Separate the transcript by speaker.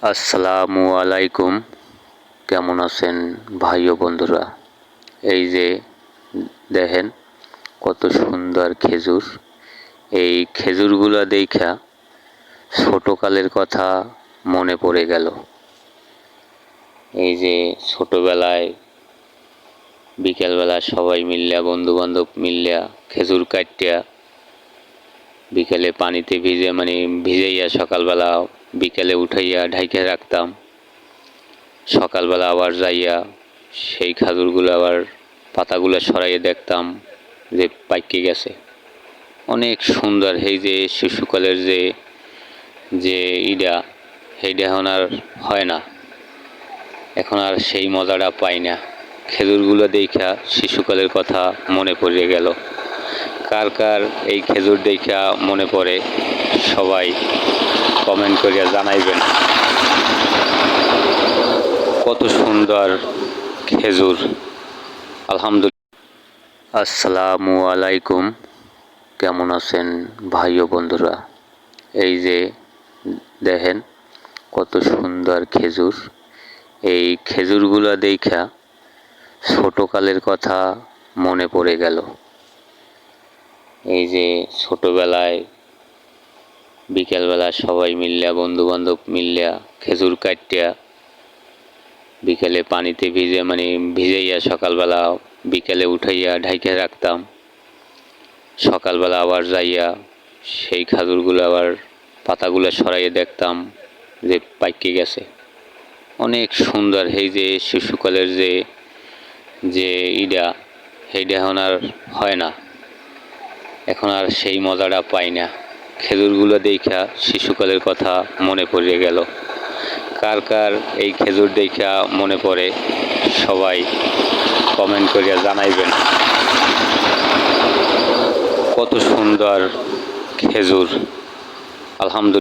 Speaker 1: আসসালামু আলাইকুম। কেমন আছেন ভাই ও বন্ধুরা? এই যে দেখেন কত সুন্দর খেজুর। এই খেজুরগুলা দেইখা ছোটকালের কথা মনে পড়ে গেল। এই যে ছোটবেলায় বিকেলবেলা সবাই মিল্লা বন্ধু বান্ধব মিল্লা খেজুর কাটিয়া বিকেলে পানিতে ভিজাইয়া সকালবেলা বিকেলে উঠাইয়া ঢাইকা রাখতাম। সকালবেলা আবার যাইয়া সেই খেজুরগুলো আবার পাতাগুলো সরাইয়ে দেখতাম যে পাইকে গেছে। অনেক সুন্দর এই যে শিশুকালের যে যে ইটা সেইটা এখন আর হয় না। এখন আর সেই মজাটা পাই না। খেজুরগুলো দেখা শিশুকালের কথা মনে পড়ে গেল। কার কার এই খেজুর দেখা মনে পড়ে সবাই কমেন্ট করিয়া জানাইবেন। কত সুন্দর খেজুর। আলহামদুলিল্লাহ। আসসালামু আলাইকুম। কেমন আছেন ভাই ও বন্ধুরা? এই যে দেখেন কত সুন্দর খেজুর। এই খেজুরগুলা দেইখা ছোটকালের কথা মনে পড়ে গেল। এই যে ছোটবেলায় বিকেলবেলা সবাই মিল্লা বন্ধু বান্ধব মিল্লা খেজুর কাটিয়া বিকেলে পানিতে ভিজাইয়া সকালবেলা বিকেলে উঠাইয়া ঢাইকা রাখতাম। সকালবেলা আবার যাইয়া সেই খেজুরগুলো আবার পাতাগুলো সরাইয়ে দেখতাম যে পাইকে গেছে। অনেক সুন্দর এই যে শিশুকালের যে যে ইটা সেইটা এখন আর হয় না। এখন আর সেই মজাটা পাই না। খেজুরগুলো দেখা শিশুকালের কথা মনে পড়ে গেল। কার কার এই খেজুর দেখা মনে পড়ে সবাই কমেন্ট করিয়া জানাইবেন। কত সুন্দর খেজুর। আলহামদুলিল্লাহ।